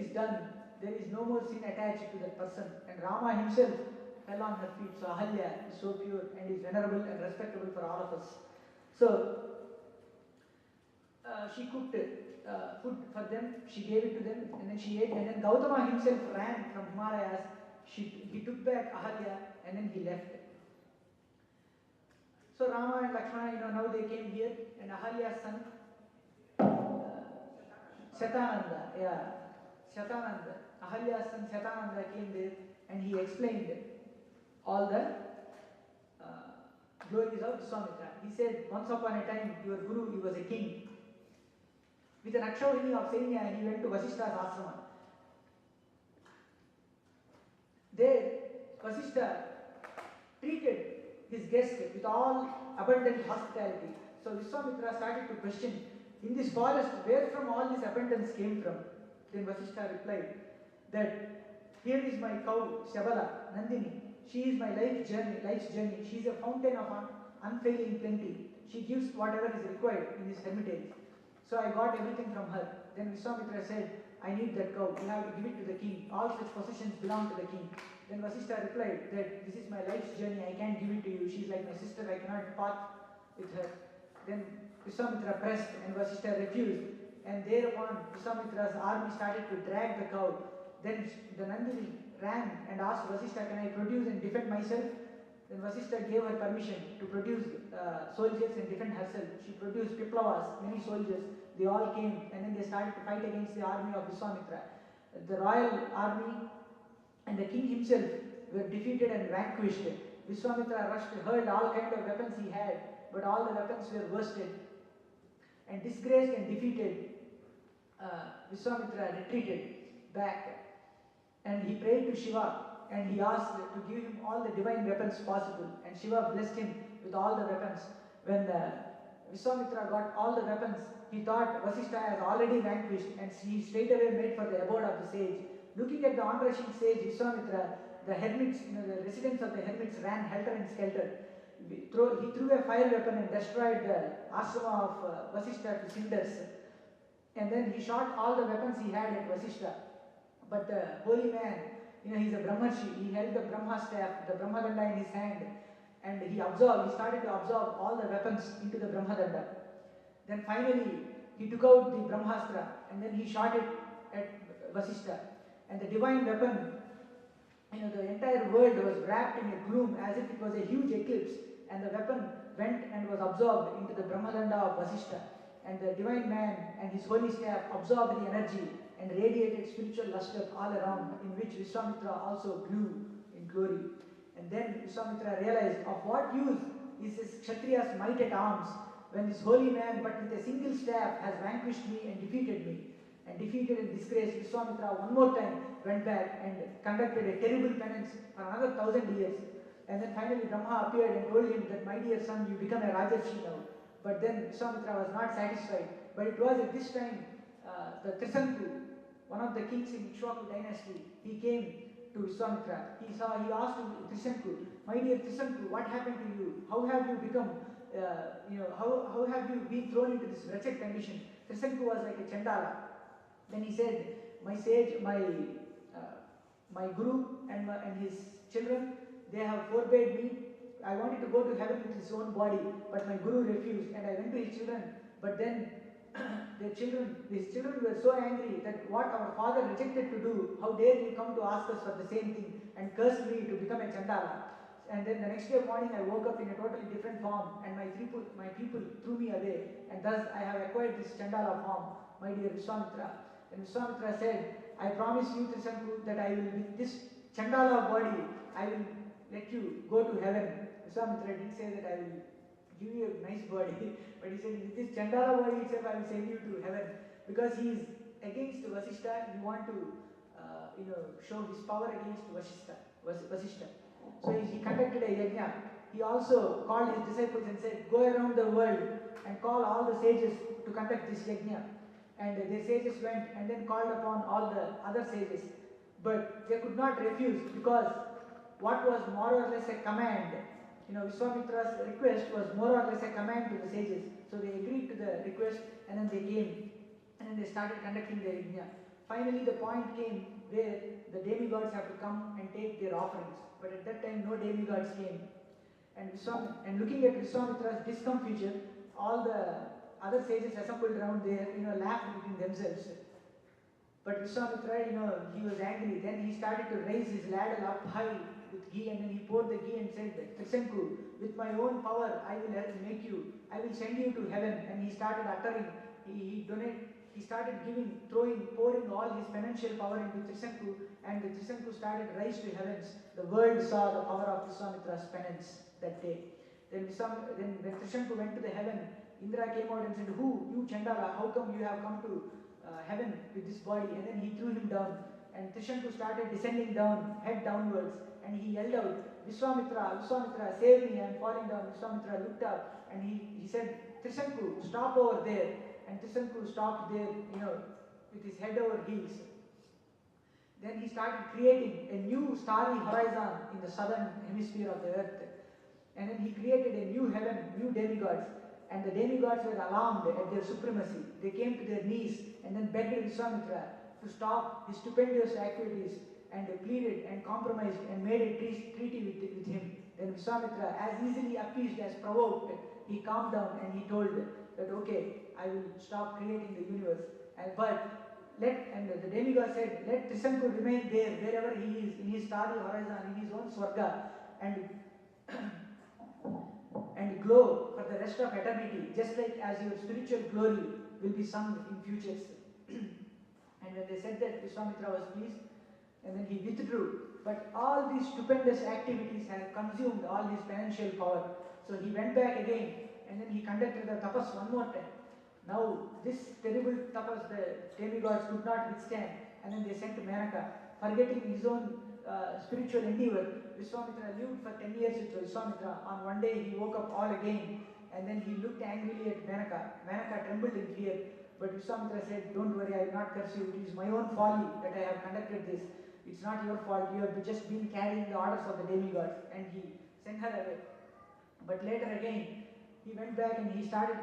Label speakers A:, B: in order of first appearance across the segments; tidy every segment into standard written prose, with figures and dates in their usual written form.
A: is done, there is no more sin attached to that person. And Rama himself fell on her feet. So Ahalya is so pure and is venerable and respectable for all of us. So she cooked food for them, she gave it to them, and then she ate. And then Gautama himself ran from Himalayas. He took back Ahalya and then he left. So Rama and Lakshmana, now they came here, and Ahalya's son, Shatananda, Shatananda, Ahalya's son Shatananda came there, and he explained all the glories of Vishwamitra. He said, once upon a time, your guru, he was a king. With an Akshavini of Sainya, he went to Vasishta's ashrama. There, Vasishta treated his guest with all abundant hospitality. So Vishwamitra started to question, in this forest, where from all this abundance came from? Then Vasishta replied that here is my cow, Shabala, Nandini. She is my life's journey. She is a fountain of unfailing plenty. She gives whatever is required in this hermitage. So I got everything from her. Then Vishwamitra said, I need that cow. You have to give it to the king. All such possessions belong to the king. Then Vasishta replied that this is my life's journey. I can't give it to you. She is like my sister. I cannot part with her. Then Vishwamitra pressed and Vasishta refused. And thereupon Vishwamitra's army started to drag the cow. Then the Nandini ran and asked Vasishta, can I produce and defend myself? Then Vasishta gave her permission to produce soldiers and defend herself. She produced Piplavas, many soldiers. They all came and then they started to fight against the army of Vishwamitra. The royal army and the king himself were defeated and vanquished. Vishwamitra rushed, hurled all kinds of weapons he had, but all the weapons were worsted. And disgraced and defeated, Vishwamitra retreated back. And he prayed to Shiva and he asked to give him all the divine weapons possible. And Shiva blessed him with all the weapons. When Vishwamitra got all the weapons, he thought Vasishta has already vanquished, and he straightaway made for the abode of the sage. Looking at the onrushing sage, Vishwamitra, the hermits, the residents of the hermits ran helter and skelter. He threw a fire weapon and destroyed the ashrama of Vasishta to cinders. And then he shot all the weapons he had at Vasishta. But the holy man, he's a Brahmarshi, he held the Brahma staff, the Brahmadanda in his hand, and he started to absorb all the weapons into the Brahmadanda. Then finally, he took out the Brahmastra and then he shot it at Vasishta. And the divine weapon, the entire world was wrapped in a gloom as if it was a huge eclipse, and the weapon went and was absorbed into the Brahmadanda of Vasishta. And the divine man and his holy staff absorbed the energy and radiated spiritual luster all around, in which Vishwamitra also grew in glory. And then Vishwamitra realized, of what use is this Kshatriya's might at arms when this holy man, but with a single staff, has vanquished me and defeated me. And defeated and disgraced, Vishwamitra one more time went back and conducted a terrible penance for another 1,000 years. And then finally Brahma appeared and told him that, my dear son, you become a Rajarshi now. But then Vishwamitra was not satisfied. But it was at this time the Trisanku, one of the kings in Ikshvaku dynasty, he came to Vishwamitra. He asked Trisanku, my dear Trisanku, what happened to you? How have you become, how have you been thrown into this wretched condition? Trisanku was like a Chandala. Then he said, my sage, my guru and his children, they have forbade me. I wanted to go to heaven with his own body, but my guru refused, and I went to his children. But then his children were so angry that what our father rejected to do, how dare he come to ask us for the same thing, and cursed me to become a Chandala. And then the next day morning I woke up in a totally different form, and my people threw me away, and thus I have acquired this Chandala form, my dear Vishwamitra. And Vishwamitra said, I promise you, Trisanku, that I will, with this Chandala body, I will let you go to heaven. Vishwamitra didn't say that I will give you a nice body, but he said, with this Chandala body itself, I will send you to heaven. Because he is against Vasishta, he want to show his power against Vasishta. So he conducted a yajna. He also called his disciples and said, go around the world and call all the sages to conduct this yajna. And the sages went and then called upon all the other sages. But they could not refuse, because what was more or less a command, Vishwamitra's request was more or less a command to the sages. So they agreed to the request, and then they came and then they started conducting the yajna. finally the point came where the demigods have to come and take their offerings. But at that time, no demigods came. And looking at Vishwamitra's discomfiture, all the other sages assembled around there, laughed between themselves. But Vishwamitra, he was angry. Then he started to raise his ladle up high with ghee, and then he poured the ghee and said, Trisanku, with my own power, I will send you to heaven. And he started uttering, he started pouring all his financial power into Trisanku, and the Trisanku started rise to heavens. The world saw the power of Vishwamitra's penance that day. Then when Trisanku went to the heaven, Indra came out and said, you Chandala, how come you have come to heaven with this body? And then he threw him down, and Trisanku started descending down, head downwards, and he yelled out, Vishwamitra, save me, I am falling down. Vishwamitra looked up and he said, Trisanku, stop over there. And Trisanku stopped there, with his head over heels. Then he started creating a new starry horizon in the southern hemisphere of the earth. And then he created a new heaven, new demigods. And the demigods were alarmed at their supremacy. They came to their knees and then begged Vishwamitra to stop his stupendous activities, and pleaded and compromised and made a treaty with him. Then Vishwamitra, as easily appeased as provoked, he calmed down and he told that, okay, I will stop creating the universe. And the demigod said, let Trisanku remain there wherever he is, in his starry horizon, in his own Swarga, and glow for the rest of eternity, just like as your spiritual glory will be sung in futures. And when they said that, Vishwamitra was pleased, and then he withdrew. But all these stupendous activities had consumed all his financial power. So he went back again, and then he conducted the tapas one more time. Now, this terrible tapas the demigods could not withstand, and then they sent Menaka. Forgetting his own spiritual endeavor, Vishwamitra lived for 10 years with Vishwamitra. On one day, he woke up all again, and then he looked angrily at Menaka. Menaka trembled in fear, but Vishwamitra said, don't worry, I will not curse you. It is my own folly that I have conducted this. It's not your fault. You have just been carrying the orders of the demigods. And he sent her away. But later again, he went back and he started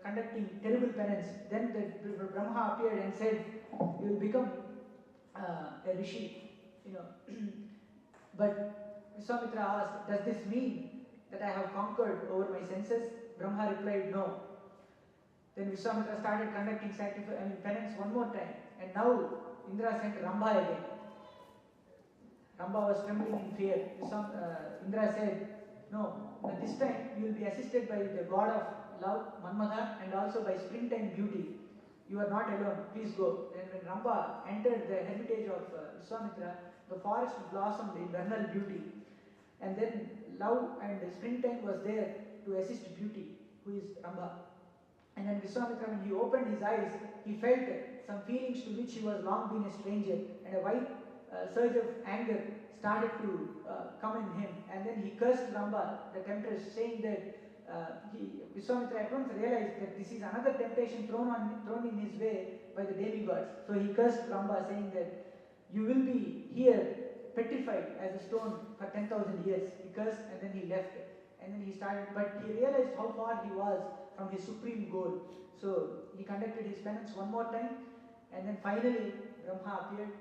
A: conducting terrible penance. Then the Brahma appeared and said, you will become a rishi. But Vishwamitra asked, does this mean that I have conquered over my senses? Brahma replied, no. Then Vishwamitra started conducting penance one more time. And now Indra sent Rambha again. Rambha was trembling in fear. Indra said, no, but this time you will be assisted by the god of love, Manmadha, and also by springtime beauty. You are not alone, please go. And when Rambha entered the hermitage of Vishwamitra, the forest blossomed in vernal beauty. And then love and springtime was there to assist beauty, who is Rambha. And then Vishwamitra, when he opened his eyes, he felt some feelings to which he was long been a stranger, and a white surge of anger started to come in him. And then he cursed Rambha, the temptress, saying that Vishwamitra at once realized that this is another temptation thrown in his way by the demigods. So he cursed Rambha, saying that you will be here petrified as a stone for 10,000 years. He cursed and then he left. And then he started, but he realized how far he was from his supreme goal. So he conducted his penance one more time, and then finally Brahma appeared,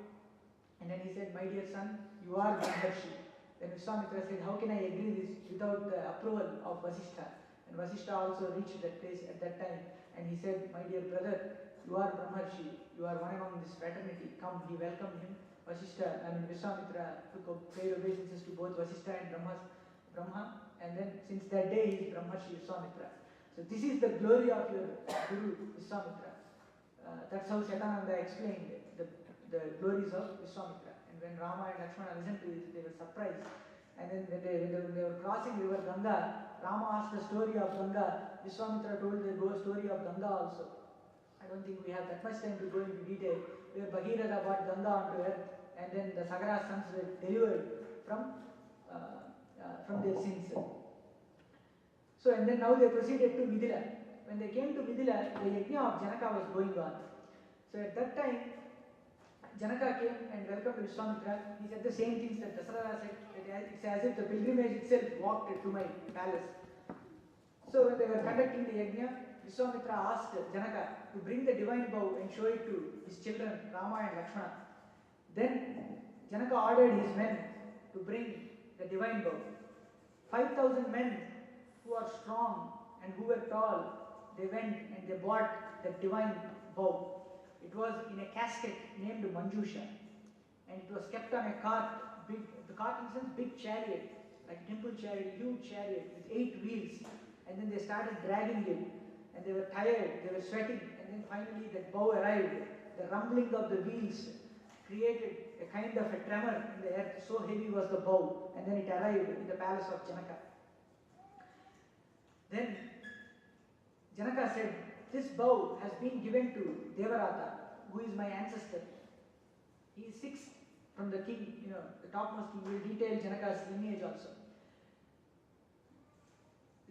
A: and then he said, my dear son, you are Brahmarshi. Then Vishwamitra said, how can I agree this without the approval of Vasishtha? And Vasishtha also reached that place at that time, and he said, my dear brother, you are Brahmarshi, you are one among this fraternity, come. He welcomed him. Vishwamitra took paid obeisances to both Vasishtha and Brahma, and then since that day he is Brahmarshi Vishwamitra. So this is the glory of your Guru Vishwamitra. That's how Shatananda explained the glories of Vishwamitra. And when Rama and Lakshmana listened to it, they were surprised. And then when they were crossing river Ganga, Rama asked the story of Ganga. Vishwamitra told the story of Ganga also. I don't think we have that much time to go into detail. Where Bhagirath brought Ganga onto earth, and then the Sagara sons were delivered from their sins. So, and then now they proceeded to Midila. When they came to Midila, the yajna of Janaka was going on. So at that time, Janaka came and welcomed Vishwamitra. He said the same things that Dasarara said. It's as if the pilgrimage itself walked to my palace. So when they were conducting the yajna, Vishwamitra asked Janaka to bring the divine bow and show it to his children Rama and Lakshmana. Then Janaka ordered his men to bring the divine bow. 5,000 men who are strong and who were tall, they went and they bought the divine bow. It was in a casket named Manjusha, and it was kept on a cart, the cart in sense big chariot, like a temple chariot, huge chariot with 8 wheels, and then they started dragging it, and they were tired, they were sweating, and then finally that bow arrived. The rumbling of the wheels created a kind of a tremor in the earth, so heavy was the bow, and then it arrived in the palace of Janaka. Then Janaka said, "This bow has been given to Devarata, who is my ancestor. He is 6th from the king, the topmost king." We will detail Janaka's lineage also.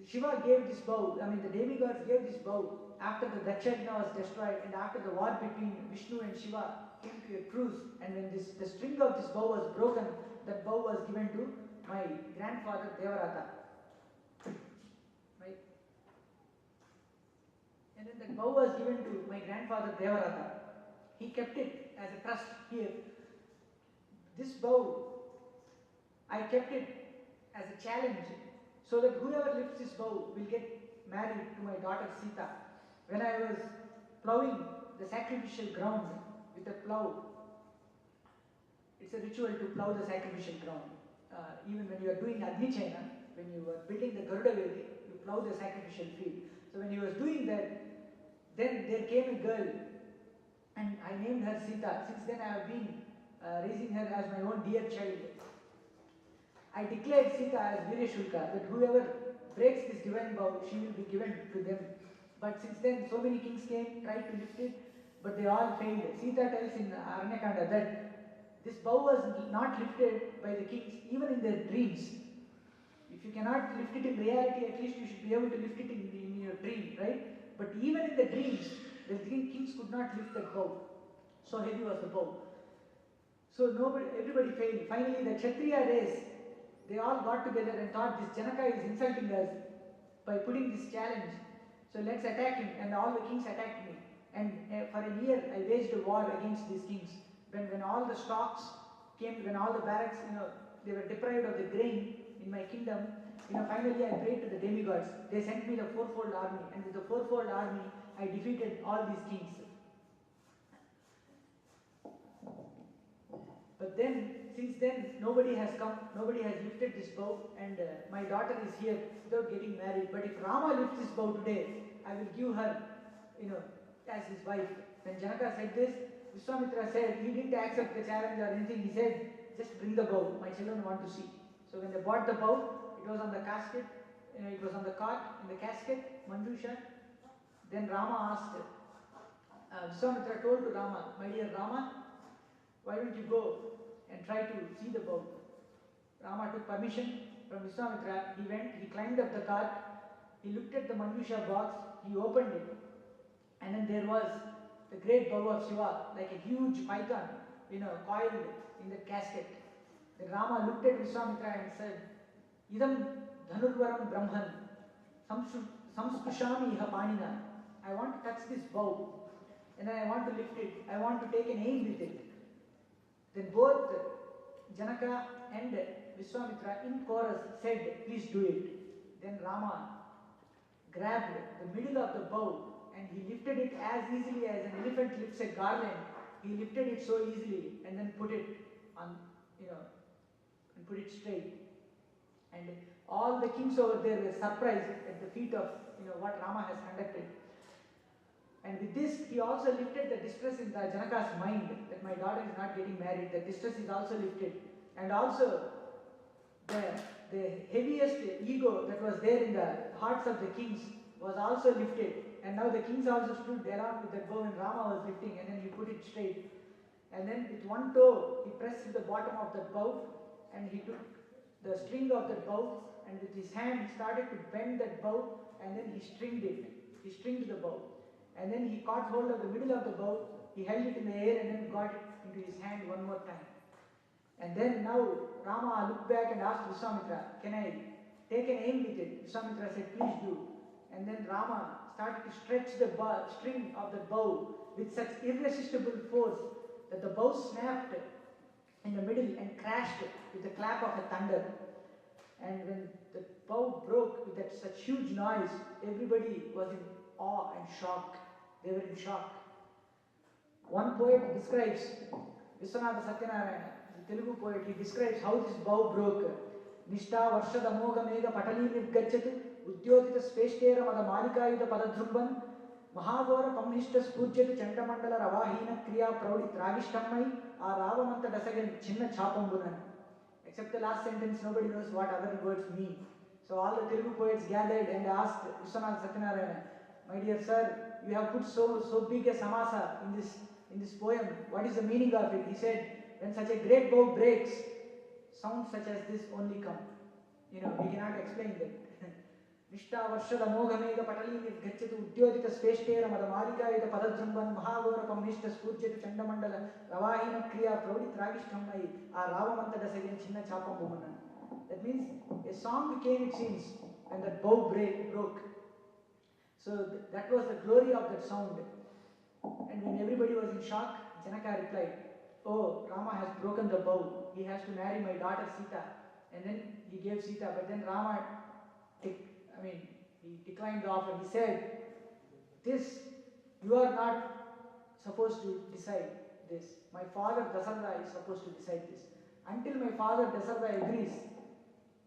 A: Shiva gave this bow, the demigods gave this bow after the Dakshayagna was destroyed and after the war between Vishnu and Shiva came to a truce, and when the string of this bow was broken, that bow was given to my grandfather Devarata. And then that bow was given to my grandfather Devarata. He kept it as a trust here. This bow, I kept it as a challenge, so that whoever lifts this bow will get married to my daughter Sita. When I was plowing the sacrificial ground with a plow, it's a ritual to plow the sacrificial ground. Even when you are doing Agni Chayana, when you are building the Garuda Vedi, you plow the sacrificial field. So when he was doing that, then there came a girl, and I named her Sita. Since then I have been raising her as my own dear child. I declared Sita as Vireshulka, that whoever breaks this divine bow, she will be given to them. But since then, so many kings came, tried to lift it, but they all failed. Sita tells in Aranyakanda that this bow was not lifted by the kings, even in their dreams. If you cannot lift it in reality, at least you should be able to lift it in your dream, right? But even in the dreams, the kings could not lift that bow. So heavy was the bow. So everybody failed. Finally, the Kshatriya race, they all got together and thought, this Janaka is insulting us by putting this challenge. So let's attack him. And all the kings attacked me. And for a year, I waged a war against these kings. When all the stocks came, when all the barracks, they were deprived of the grain in my kingdom, finally I prayed to the demigods. They sent me the fourfold army, and with the fourfold army, I defeated all these kings. But then, since then, nobody has come, nobody has lifted this bow, and my daughter is here without getting married. But if Rama lifts this bow today, I will give her, as his wife. When Janaka said this, Vishwamitra said, he didn't accept the challenge or anything. He said, just bring the bow, my children want to see. So when they bought the bow, it was on the casket, it was on the cart, in the casket, Manjusha. Then Rama asked, Vishwamitra told to Rama, my dear Rama, why don't you go and try to see the bow? Rama took permission from Vishwamitra. He went, he climbed up the cart, he looked at the Manjusha box, he opened it, and then there was the great bow of Shiva, like a huge python, coiled in the casket. Then Rama looked at Vishwamitra and said, Idam dhanurvaram brahman, samspushami iha panina. I want to touch this bow, and then I want to lift it. I want to take an aim with it. Then both Janaka and Vishwamitra in chorus said, please do it. Then Rama grabbed the middle of the bow and he lifted it as easily as an elephant lifts a garland. He lifted it so easily and then put it on, and put it straight. And all the kings over there were surprised at the feat of, what Rama has conducted. And with this, he also lifted the distress in the Janaka's mind that my daughter is not getting married. The distress is also lifted. And also, the heaviest ego that was there in the hearts of the kings was also lifted. And now the kings also stood along with that bow, and Rama was lifting, and then he put it straight. And then with one toe, he pressed the bottom of the bow, and he took the string of the bow, and with his hand started to bend that bow, and then he stringed it. He stringed the bow. And then he caught hold of the middle of the bow, he held it in the air and then got it into his hand one more time. And then now Rama looked back and asked Vishwamitra, can I take an aim with it? Vishwamitra said, please do. And then Rama started to stretch the string of the bow with such irresistible force that the bow snapped in the middle and crashed with the clap of a thunder. And when the bow broke with that such huge noise, everybody was in awe and shock. They were in shock. One poet describes, Viswanatha Satyanarayana, the Telugu poet, he describes how this bow broke. Nishta varshada moga mega patali nirgachatu udyodita speshtera mada malikayuda padadhrumban Mahagora pamnishta spurjatu chandamandala ravahina kriya praudi tragishtammai a ravamanta dasagan chinna chapambunan. Except the last sentence, nobody knows what other words mean. So all the Telugu poets gathered and asked Viswanatha Satyanarayana, my dear sir, you have put so big a samasa in this poem. What is the meaning of it? He said, when such a great bow breaks, sounds such as this only come. We cannot explain that. Nishta varshada mogamega patali nirgachatu udyodita speshtera mada malikayuda padadhrumban mahagora pamnishta spurjatu chandamandala ravahina kriya praudi tragishtammai a ravamanta dasagan chinna chapambumanan. That means a song became, it seems, when that bow broke. So that was the glory of that sound. And when everybody was in shock, Janaka replied, oh, Rama has broken the bow. He has to marry my daughter Sita. And then he gave Sita, but then Rama, he declined the offer. He said, you are not supposed to decide this. My father Dasaratha is supposed to decide this. Until my father Dasaratha agrees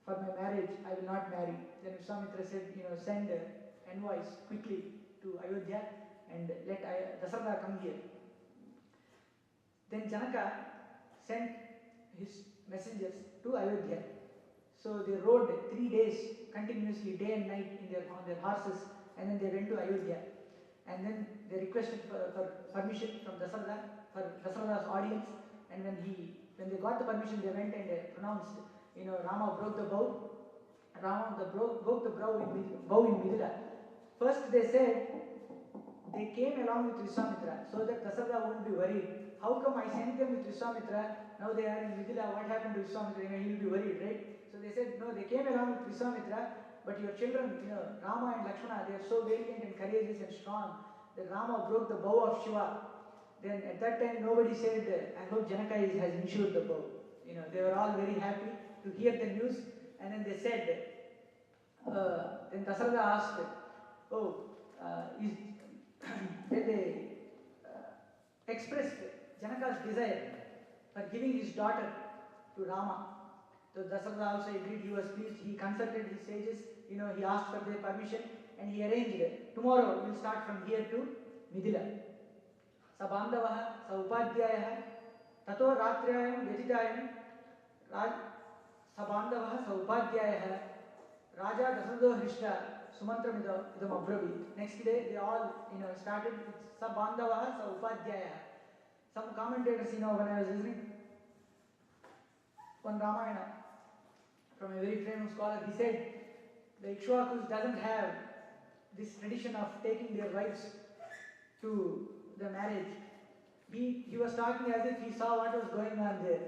A: for my marriage, I will not marry. Then Vishwamitra said, send envoys quickly to Ayodhya and let Dasaratha come here. Then Janaka sent his messengers to Ayodhya. So they rode 3 days continuously, day and night on their horses, and then they went to Ayodhya. And then they requested for permission from Dasaratha, for Dasaratha's audience. And when they got the permission, they went and pronounced, Rama broke the bow. Rama broke the bow in Midila. First they said, they came along with Vishwamitra so that Dasaratha wouldn't be worried. How come I sent them with Vishwamitra? Now they are in Midila. What happened to Vishwamitra? He will be worried, right? So they said, no, they came along with Vishwamitra, but your children, Rama and Lakshmana, they are so valiant and courageous and strong that Rama broke the bow of Shiva. Then at that time, nobody said, I hope Janaka has insured the bow. They were all very happy to hear the news. And then they said, then Dasaratha asked, then they expressed Janaka's desire for giving his daughter to Rama. So Dasaratha also agreed, he was pleased, he consulted his sages, he asked for their permission and he arranged it. Tomorrow we will start from here to Midila. Sa bandavaha, sa upadhyayah, tato ratrayam vyatitayam, sa bandavaha, sa upadhyayah, Raja Dasaratho Hrishta, Sumantram idam abravit. Next day they all started with sa bandavaha, sa upadhyayah. Some commentators, when I was listening one Ramayana from a very famous scholar, he said the Ikshvakus doesn't have this tradition of taking their wives to the marriage. He was talking as if he saw what was going on there.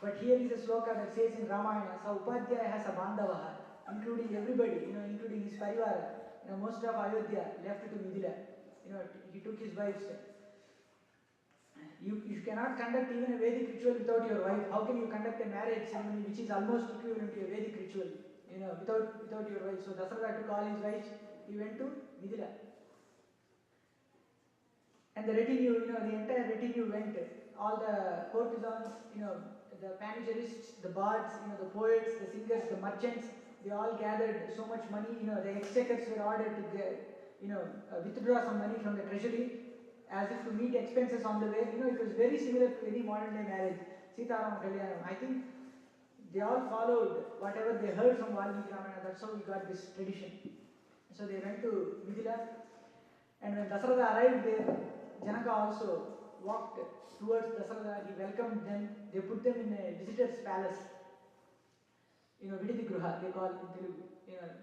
A: But here is a sloka that says in Ramayana, Sa Upadhyaya has a bandavaha, including everybody, including his parivara. Most of Ayodhya left to Midila. He took his wives. You cannot conduct even a Vedic ritual without your wife. How can you conduct a marriage ceremony which is almost equivalent to a Vedic ritual, without your wife? So Dasaratha took all his wives, he went to Midila. And the retinue, the entire retinue went, all the courtesans, the panegyrists, the bards, the poets, the singers, the merchants, they all gathered so much money, the exchequers were ordered to withdraw some money from the treasury as if to meet expenses on the way. It was very similar to any modern day marriage. Sitaram Kalyanam. I think they all followed whatever they heard from Valmiki Ramayana. That's how we got this tradition. So they went to Midila, and when Dasaratha arrived there, Janaka also walked towards Dasaratha. He welcomed them. They put them in a visitor's palace. Viditi Gruha, they call it in Telugu.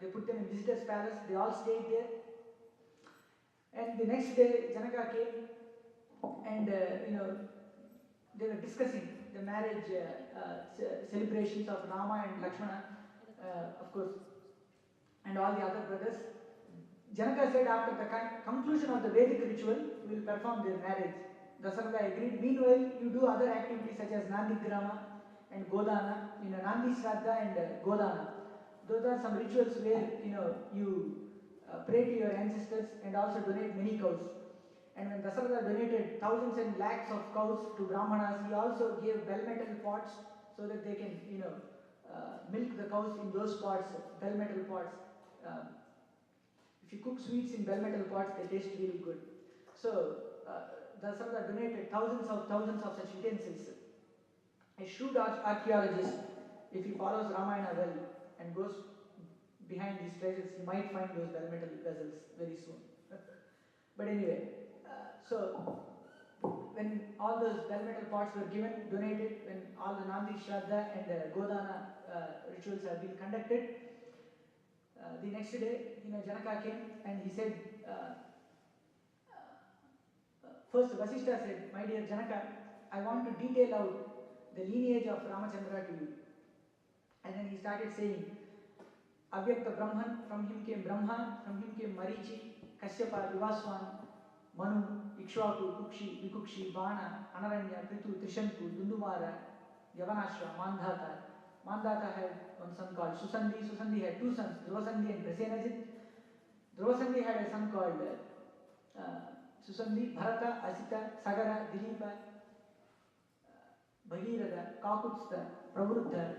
A: They put them in visitor's palace. They all stayed there. And the next day, Janaka came and, they were discussing the marriage celebrations of Rama and Lakshmana, of course, and all the other brothers. Janaka said after the conclusion of the Vedic ritual, we will perform their marriage. Dasarada agreed. Meanwhile, you do other activities such as Nandigrama and Godana, Nandi Shraddha and Godana. Those are some rituals where you pray to your ancestors and also donate many cows. And when Dasarada donated thousands and lakhs of cows to Brahmanas, he also gave bell metal pots so that they can milk the cows in those pots, bell metal pots. If you cook sweets in bell metal pots, they taste really good. So Dasarada donated thousands of such utensils. A shrewd archaeologist, if he follows Ramayana well and goes behind these treasures, he might find those bell metal vessels very soon. But anyway, so when all those bell metal pots were given, donated, when all the Nandi Shraddha and Godana rituals have been conducted, the next day, Janaka came and he said, first Vasishtha said, my dear Janaka, I want to detail out the lineage of Ramachandra to you. And then he started saying, Avyakta Brahman, from him came Brahma, from him came Marichi, Kashyapa, Vivaswan, Manu, Ikshvaku, Kukshi, Vikukshi, Bana, Anaranya, Prithu, Trishanku, Dundumara, Yavanashva, Mandhata. Mandhata had one son called Susandhi. Susandhi had two sons, Dhruvasandhi and Prasenajit. Dhruvasandhi had a son called Susandhi, Bharata, Asita, Sagara, Dilipa, Bhagirada, Kakutstha, Pravruddha,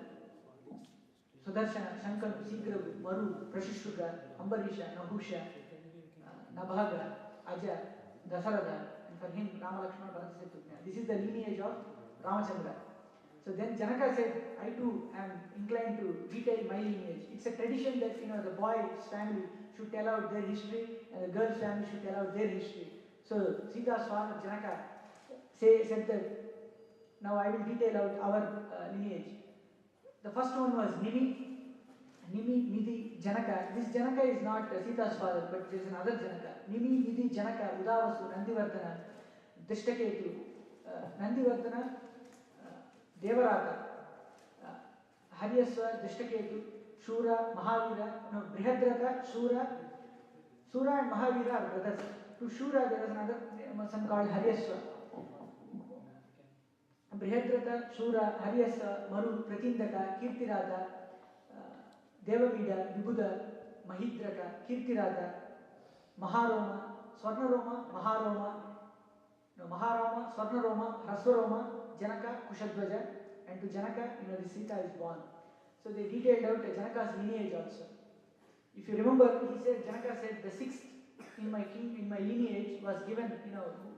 A: Sudarshana, Shankar, Sigravu, Maru, Prashishruga, Ambarisha, Nahusha, Nabhaga, Aja, Dasarada, and for him Rama Lakshmana Bharatashtrugna. This is the lineage of Ramachandra. So then Janaka said, I too am inclined to detail my lineage. It's a tradition that the boy's family should tell out their history and the girl's family should tell out their history. So Sita's father Janaka said that now I will detail out our lineage. The first one was Nimi, Nidhi, Janaka. This Janaka is not Sita's father, but there is another Janaka. Nimi, Nidhi, Janaka, Udavasu, Nandivardhana, Drishtaketu, Nandivardhana, Devarata, Haryasva, Drishtaketu, Shura, Mahavira, no, Brihadrata, Shura and Mahavira are brothers. To Shura there was another son called Haryasva. Brihadrata, Shura, Haryasva, Maru, Pratindaka, Kirtirata, Devavida, Vibhuda, Mahidraka, Kirtirata, Maharoma, Swarnaroma, Maharoma, Swarnaroma, Hraswaroma, Janaka, Kushadvaja, and to Janaka, the Sita is born. So they detailed out Janaka's lineage also. If you remember, Janaka said the sixth in my lineage was given,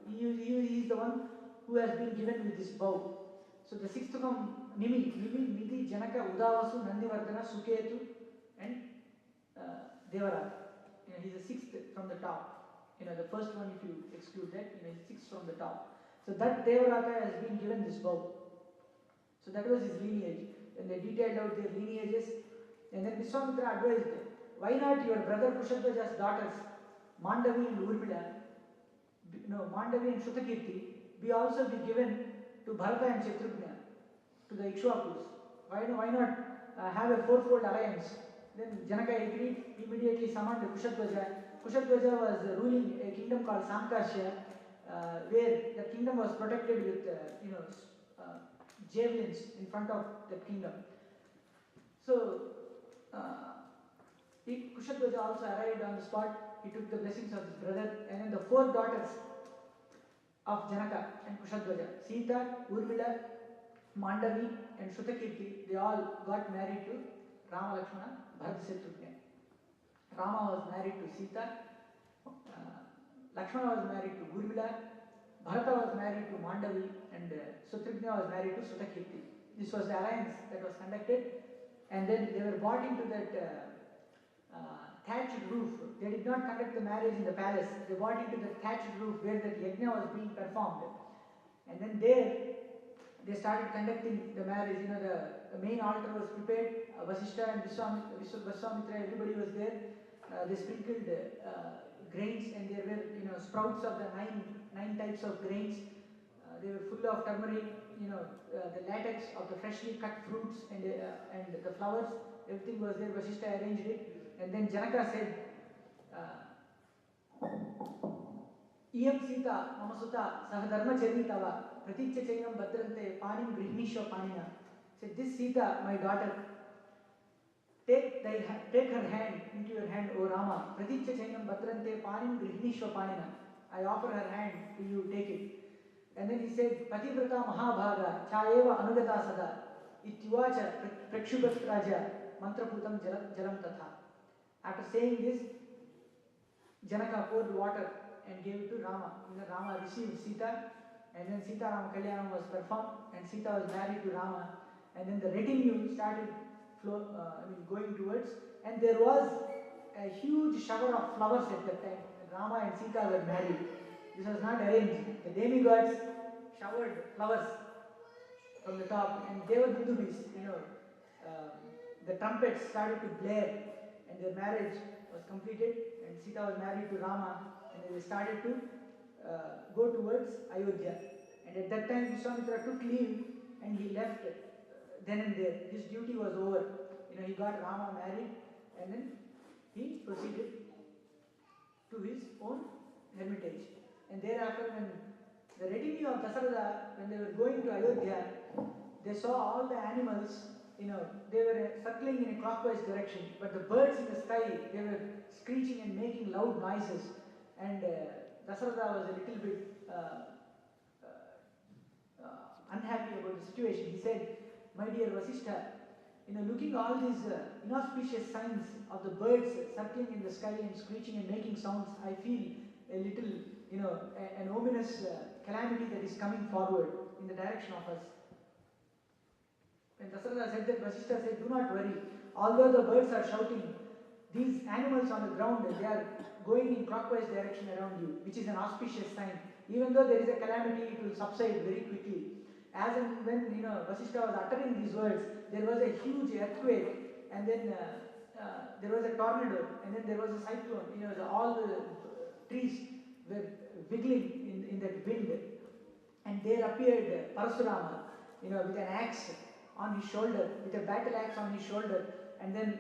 A: he is the one who has been given with this bow. So the sixth from Nimi, Nidhi, Janaka, Udavasu, Nandivardhana, Suketu, and Devarata. He's the sixth from the top. The first one, if you exclude that, sixth from the top. So that Devarata has been given this bow. So that was his lineage. And they detailed out their lineages. And then Vishwamitra advised, why not your brother Kushadvaja's daughters, Mandavi and Urmila, Mandavi and Shrutakirti, also be given to Bharata and Shatrugna, to the Ikshvakus. Why not have a fourfold alliance? Then Janaka agreed, immediately summoned Kushadvaja. Kushadvaja was ruling a kingdom called Sankashya, where the kingdom was protected with javelins in front of that kingdom. So Kushadvaja also arrived on the spot. He took the blessings of his brother, and then the four daughters of Janaka and Kushadvaja, Sita, Urmila, Mandavi and Shrutakirti, they all got married to Rama Lakshmana Bharatashtrugna. Rama was married to Sita, Lakshmana was married to Urmila, Bharata was married to Mandavi, and Shatrugna was married to Shrutakirti. This was the alliance that was conducted, and then they were brought into that thatched roof. They did not conduct the marriage in the palace. They brought into the thatched roof where that yajna was being performed. And then there, they started conducting the marriage. The main altar was prepared. Vasishtha and Vishwamitra, everybody was there. They sprinkled grains, and there were sprouts of the nine types of grains. They were full of turmeric, the latex of the freshly cut fruits and the flowers. Everything was there. Vasishtha arranged it. And then Janaka said, इयं सीता मम सुता सह धर्मचरी तव प्रतीच्य चैनं भद्रन्ते पाणिं गृह्णीष्व पाणिना. Said, this Sita, my daughter, take her hand into your hand, O Rama. Praticya chainam bhadranthe panim grihnishva panina. I offer her hand to you, take it. And then he said, Pativrata Mahabhaga, Chayeva Anugata Sada, Ityuvacha Prakshubat Raja, Mantraputam Jalam Tatha. After saying this, Janaka poured water and gave it to Rama. And then Rama received Sita, and then Sita Rama Kalyanam was performed, and Sita was married to Rama. And then the retinue started going towards, and there was a huge shower of flowers at that time. Rama and Sita were married. This was not arranged. The demigods showered flowers from the top, and Devadudubis, the trumpets started to blare, and their marriage was completed, and Sita was married to Rama, and they started to go towards Ayodhya. And at that time, Vishwamitra took leave, and he left then and there. His duty was over. He got Rama married, and then he proceeded to his own hermitage. And thereafter, when the retinue of Dasaratha, when they were going to Ayodhya, they saw all the animals, they were circling in a clockwise direction, but the birds in the sky, they were screeching and making loud noises. And Dasaratha was a little bit unhappy about the situation. He said, my dear Vasishtha, looking all these inauspicious signs of the birds circling in the sky and screeching and making sounds, I feel a little, an ominous calamity that is coming forward in the direction of us. When Dasaratha said that, Vasishtha said, do not worry. Although the birds are shouting, these animals on the ground, they are going in clockwise direction around you, which is an auspicious sign. Even though there is a calamity, it will subside very quickly. As and when Vasishtha was uttering these words, there was a huge earthquake, and then there was a tornado, and then there was a cyclone. All the trees were wiggling in that wind, and there appeared Parasurama, with an axe on his shoulder, with a battle axe on his shoulder, and then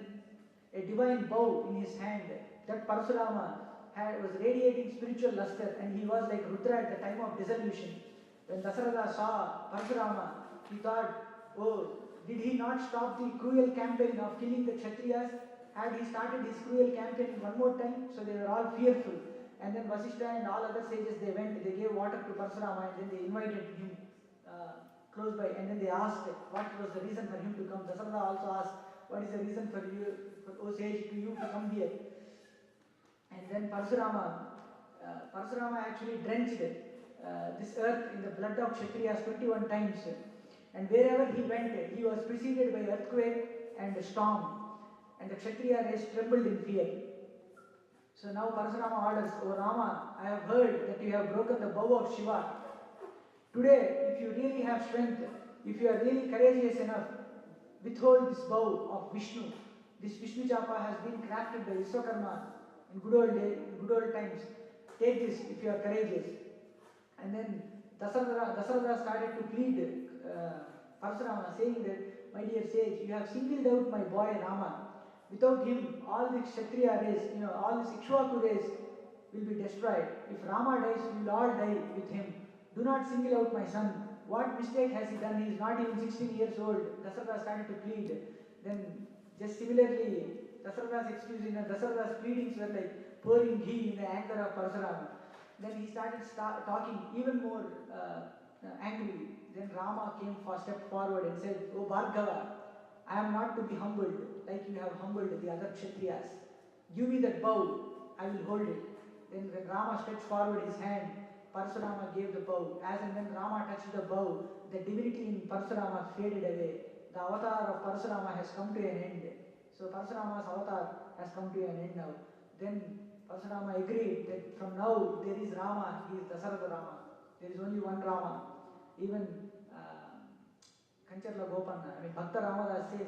A: a divine bow in his hand. That Parasurama was radiating spiritual luster, and he was like Rudra at the time of dissolution. When Dasaratha saw Parasurama, he thought, oh, did he not stop the cruel campaign of killing the Kshatriyas? Had he started his cruel campaign one more time? So they were all fearful. And then Vasishtha and all other sages, they went, they gave water to Parasurama, and then they invited him close by, and then they asked what was the reason for him to come. Dasaratha also asked, what is the reason for you, O sage, to you to come here? And then Parasurama actually drenched this earth in the blood of Kshatriyas 21 times. And wherever he went, he was preceded by earthquake and storm. And the Kshatriya race trembled in fear. So now Parasurama orders, O Rama, I have heard that you have broken the bow of Shiva. Today, if you really have strength, if you are really courageous enough, withhold this bow of Vishnu. This Vishnu Chapa has been crafted by Vishwakarma in good old times. Take this if you are courageous. And then Dasaratha started to plead Parasurama, saying that, my dear sage, you have singled out my boy Rama. Without him, all the Kshatriya race, all the Ikshvaku race will be destroyed. If Rama dies, we will all die with him. Do not single out my son. What mistake has he done? He is not even 16 years old. Dasaratha started to plead. Then, just similarly, Dasaratha's pleadings were like pouring ghee in the anger of Parasurama. Then he started talking even more angrily. Then Rama stepped forward and said, O Bhargava, I am not to be humbled like you have humbled the other Kshatriyas. Give me that bow, I will hold it. Then when Rama stretched forward his hand, Parasurama gave the bow. As and when Rama touched the bow, the divinity in Parasurama faded away. The avatar of Parasurama has come to an end. So Parasurama's avatar has come to an end now. Then Parasurama agreed that from now there is Rama, he is Dasaratha Rama. There is only one Rama. Even Kancharla Gopanna, Bhakta Ramadas says,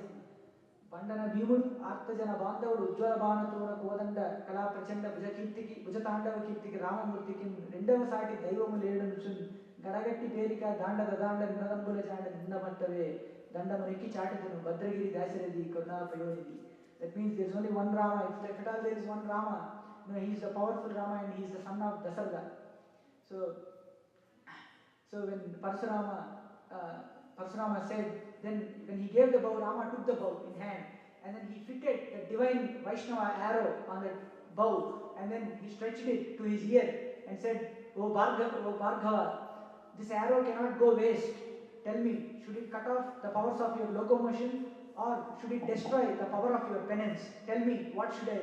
A: Bandana Bhimudu, Artajana Bandhavudu, Ujjvala Banatora Kodanda, Kala Prachanda, Bhujatandava Kirtiki, Ramamurtiki, Rendavasati, Daivamu Ledunsun, Gadagatti Perika, Danda Danda, Nadambula Chanda, Nindamattave, Dandamaniki Chatadunu, Badragiri Dasaradi, Kurna Payodidi. That means there is only one Rama. If at all there is one Rama, he is the powerful Rama and he is the son of Dasartha. So, when Parshurama said, then when he gave the bow, Rama took the bow in hand and then he fitted the divine Vaishnava arrow on the bow and then he stretched it to his ear and said, O Bhargava, this arrow cannot go waste. Tell me, should it cut off the powers of your locomotion or should it destroy the power of your penance? Tell me, what should I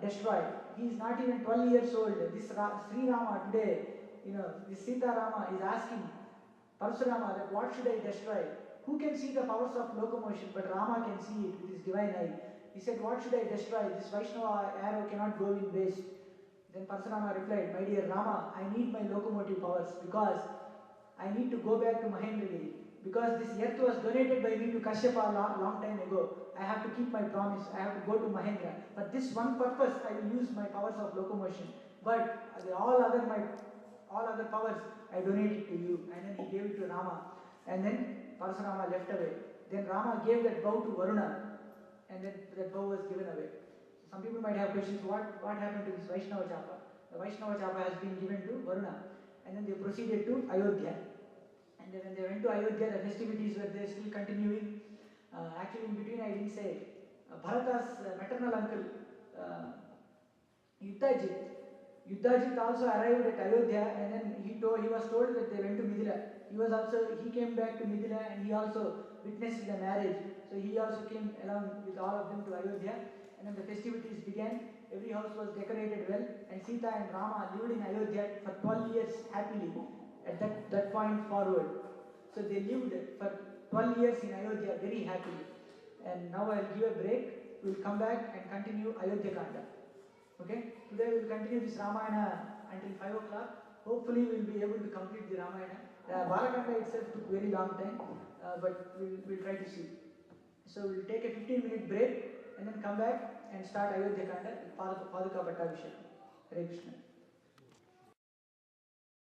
A: destroy? He is not even 12 years old. This Sri Rama today, this Sita Rama is asking Parshurama that what should I destroy? Who can see the powers of locomotion? But Rama can see it with his divine eye. He said, what should I destroy? This Vaishnava arrow cannot go in waste. Then Parshurama replied, my dear Rama, I need my locomotive powers because I need to go back to Mahendragiri. Because this earth was donated by me to Kashyapa a long time ago. I have to keep my promise. I have to go to Mahendra. But this one purpose, I will use my powers of locomotion. But all other powers, I donate it to you. And then he gave it to Rama. And then Parshurama left away. Then Rama gave that bow to Varuna. And then that bow was given away. Some people might have questions, what happened to this Vaishnava Chapa? The Vaishnava Chapa has been given to Varuna. And then they proceeded to Ayodhya. And then when they went to Ayodhya, the festivities were there still continuing. Actually, in between, I didn't say, Bharata's maternal uncle, Yuddhajit also arrived at Ayodhya, and then he was told that they went to Mithila. He came back to Mithila, and he also witnessed the marriage. So he also came along with all of them to Ayodhya, and then the festivities began. Every house was decorated well, and Sita and Rama lived in Ayodhya for 12 years happily. At that point forward. So they lived for 12 years in Ayodhya very happily. And now I'll give a break. We'll come back and continue Ayodhya Kanda. Okay? Today we'll continue this Ramayana until 5 o'clock. Hopefully we'll be able to complete the Ramayana. Balakanda itself took very long time, but we'll try to see. So we'll take a 15-minute break and then come back and start Ayodhya Kanda with Paduka Pattabhishekam. Hare Krishna.